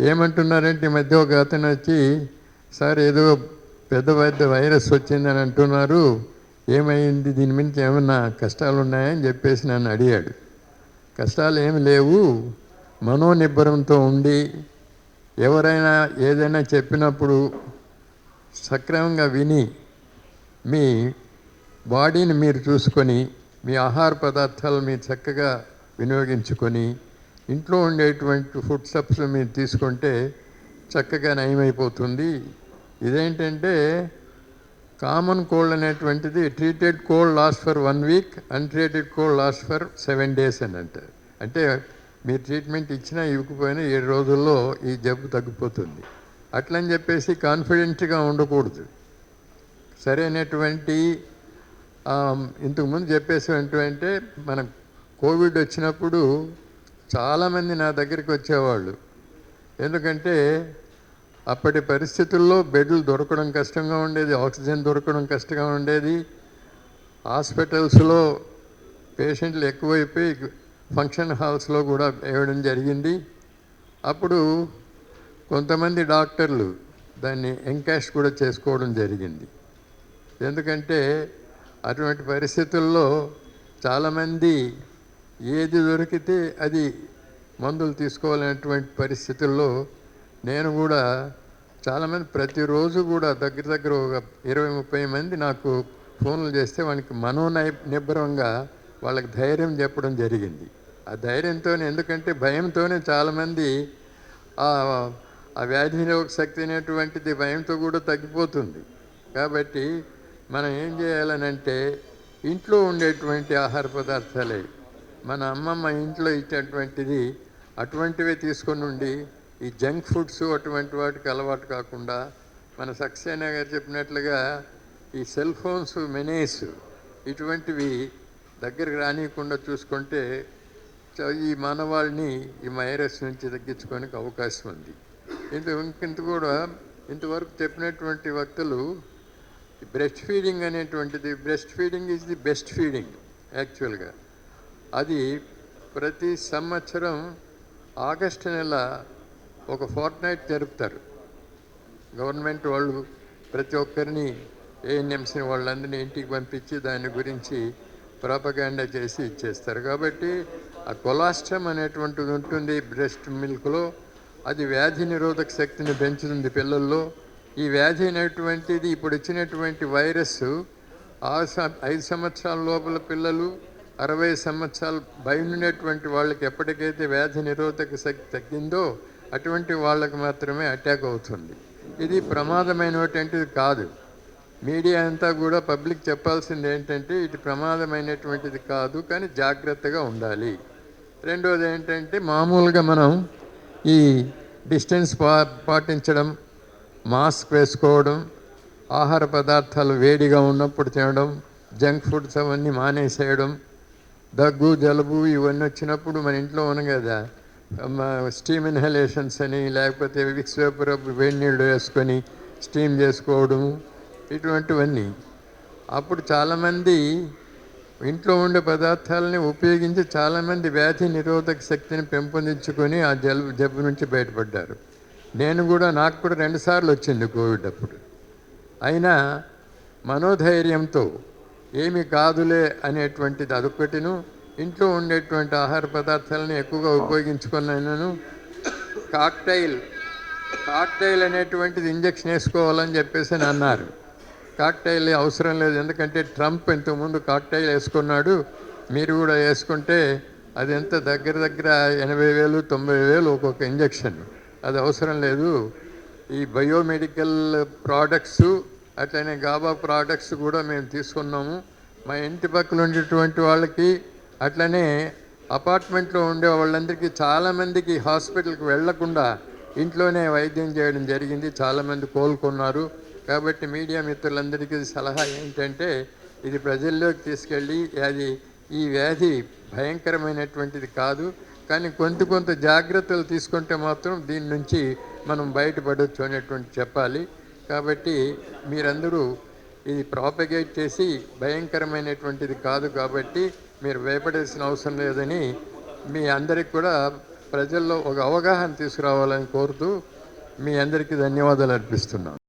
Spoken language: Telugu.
ఏమంటున్నారంటే ఈ మధ్య ఒక అతను వచ్చి, సార్ ఏదో పెద్ద పెద్ద వైరస్ వచ్చిందని అంటున్నారు, ఏమైంది, దీని మీద ఏమన్నా కష్టాలు ఉన్నాయని చెప్పేసి నన్ను అడిగాడు. కష్టాలు ఏమి లేవు, మనోనిబ్బరంతో ఉండి ఎవరైనా ఏదైనా చెప్పినప్పుడు సక్రమంగా విని మీ బాడీని మీరు చూసుకొని మీ ఆహార పదార్థాలు మీరు చక్కగా వినియోగించుకొని ఇంట్లో ఉండేటువంటి ఫుడ్ స్టెప్స్ మీరు తీసుకుంటే చక్కగా నయమైపోతుంది. ఇదేంటంటే కామన్ కోల్డ్ అనేటువంటిది treated cold last for 1 week, untreated cold last for 7 days అని అంటారు. అంటే మీరు ట్రీట్మెంట్ ఇచ్చినా ఇవ్వకపోయినా 7 రోజుల్లో ఈ జబ్బు తగ్గిపోతుంది. అట్లని చెప్పేసి కాన్ఫిడెంట్గా ఉండకూడదు. సరైనటువంటి ఇంతకుముందు చెప్పేసేటువంటి మన కోవిడ్ వచ్చినప్పుడు చాలామంది నా దగ్గరికి వచ్చేవాళ్ళు. ఎందుకంటే అప్పటి పరిస్థితుల్లో బెడ్లు దొరకడం కష్టంగా ఉండేది, ఆక్సిజన్ దొరకడం కష్టంగా ఉండేది. హాస్పిటల్స్లో పేషెంట్లు ఎక్కువైపోయి ఫంక్షన్ హాల్స్లో కూడా వేయడం జరిగింది. అప్పుడు కొంతమంది డాక్టర్లు దాన్ని ఎంకాష్ కూడా చేసుకోవడం జరిగింది. ఎందుకంటే అటువంటి పరిస్థితుల్లో చాలామంది ఏది దొరికితే అది మందులు తీసుకోవాలనేటువంటి పరిస్థితుల్లో నేను కూడా చాలామంది ప్రతిరోజు కూడా దగ్గర ఒక 20-30 మంది నాకు ఫోన్లు చేస్తే వానికి నిబ్బరంగా వాళ్ళకి ధైర్యం చెప్పడం జరిగింది. ఆ ధైర్యంతోనే, ఎందుకంటే భయంతోనే చాలామంది ఆ వ్యాధి నిరోధక శక్తి అనేటువంటిది భయంతో కూడా తగ్గిపోతుంది. కాబట్టి మనం ఏం చేయాలనంటే ఇంట్లో ఉండేటువంటి ఆహార పదార్థాలే, మన అమ్మమ్మ ఇంట్లో ఇచ్చేటువంటిది అటువంటివే తీసుకొని ఉండి ఈ జంక్ ఫుడ్స్ అటువంటి వాటికి అలవాటు కాకుండా మన సక్సేనా గారు చెప్పినట్లుగా ఈ సెల్ ఫోన్స్, మెనేస్ ఇటువంటివి దగ్గరికి రానియకుండా చూసుకుంటే ఈ మానవాళిని ఈ వైరస్ నుంచి తగ్గించుకోవడానికి అవకాశం ఉంది. ఇంతవరకు చెప్పినటువంటి వక్తలు బ్రెస్ట్ ఫీడింగ్ అనేటువంటిది, breast feeding is the best feeding యాక్చువల్గా. అది ప్రతి సంవత్సరం ఆగస్టు నెల ఒక ఫోర్ట్నైట్ జరుపుతారు. గవర్నమెంట్ వాళ్ళు ప్రతి ఒక్కరిని, ఏఎన్ఎంసీని వాళ్ళందరినీ ఇంటికి పంపించి దాని గురించి ప్రాపగాండా చేసి ఇచ్చేస్తారు. కాబట్టి ఆ కొలాస్ట్రమ్ అనేటువంటిది ఉంటుంది బ్రెస్ట్ మిల్క్లో, అది వ్యాధి నిరోధక శక్తిని పెంచుతుంది పిల్లల్లో. ఈ వ్యాధి అనేటువంటిది ఇప్పుడు వచ్చినటువంటి వైరస్ 5 సంవత్సరాల లోపల పిల్లలు, 60 సంవత్సరాలు బయలునేటువంటి వాళ్ళకి ఎప్పటికైతే వ్యాధి నిరోధక శక్తి తగ్గిందో అటువంటి వాళ్ళకి మాత్రమే అటాక్ అవుతుంది. ఇది ప్రమాదమైనటువంటిది కాదు. మీడియా అంతా కూడా పబ్లిక్ చెప్పాల్సింది ఏంటంటే ఇది ప్రమాదమైనటువంటిది కాదు, కానీ జాగ్రత్తగా ఉండాలి. రెండోది ఏంటంటే మామూలుగా మనం ఈ డిస్టెన్స్ పాటించడం, మాస్క్ వేసుకోవడం, ఆహార పదార్థాలు వేడిగా ఉన్నప్పుడు తినడం, జంక్ ఫుడ్స్ అవన్నీ మానేసేయడం, దగ్గు జలుబు ఇవన్నీ వచ్చినప్పుడు మన ఇంట్లో ఉన్నాం కదా, స్టీమ్ ఇన్హలేషన్స్ అని, లేకపోతే విక్స్ వేపర్ వేడి నీళ్ళు వేసుకొని స్టీమ్ చేసుకోవడం, ఇటువంటివన్నీ. అప్పుడు చాలామంది ఇంట్లో ఉండే పదార్థాలని ఉపయోగించి చాలామంది వ్యాధి నిరోధక శక్తిని పెంపొందించుకొని ఆ జబ్బు నుంచి బయటపడ్డారు. నాకు కూడా 2 సార్లు వచ్చింది కోవిడ్ అప్పుడు. అయినా మనోధైర్యంతో ఏమి కాదులే అనేటువంటిది అదొక్కటిను, ఇంట్లో ఉండేటువంటి ఆహార పదార్థాలను ఎక్కువగా ఉపయోగించుకున్నాను. కాక్టైల్ అనేటువంటిది ఇంజక్షన్ వేసుకోవాలని చెప్పేసి అన్నారు. కాక్టైల్ అవసరం లేదు, ఎందుకంటే ట్రంప్ ఇంతకుముందు కాక్టైల్ వేసుకున్నాడు, మీరు కూడా వేసుకుంటే అది ఎంత దగ్గర 80,000 90,000 ఒక్కొక్క ఇంజక్షన్, అది అవసరం లేదు. ఈ బయోమెడికల్ ప్రోడక్ట్స్ అట్లనే గాబా ప్రోడక్ట్స్ కూడా మేము తీసుకున్నాము. మా ఇంటి పక్కన ఉండేటువంటి వాళ్ళకి, అట్లనే అపార్ట్మెంట్లో ఉండే వాళ్ళందరికీ చాలామందికి హాస్పిటల్కి వెళ్లకుండా ఇంట్లోనే వైద్యం చేయడం జరిగింది. చాలామంది కోలుకున్నారు. కాబట్టి మీడియా మిత్రులందరికీ సలహా ఏంటంటే ఇది ప్రజల్లోకి తీసుకెళ్ళి, ఈ వ్యాధి భయంకరమైనటువంటిది కాదు, కానీ కొంత జాగ్రత్తలు తీసుకుంటే మాత్రం దీని నుంచి మనం బయటపడవచ్చు అనేటువంటి చెప్పాలి. కాబట్టి మీరందరూ ఇది ప్రాపగేట్ చేసి భయంకరమైనటువంటిది కాదు కాబట్టి మీరు భయపడాల్సిన అవసరం లేదని మీ అందరికి కూడా ప్రజల్లో ఒక అవగాహన తీసుకురావాలని కోరుతూ మీ అందరికీ ధన్యవాదాలు అర్పిస్తున్నాను.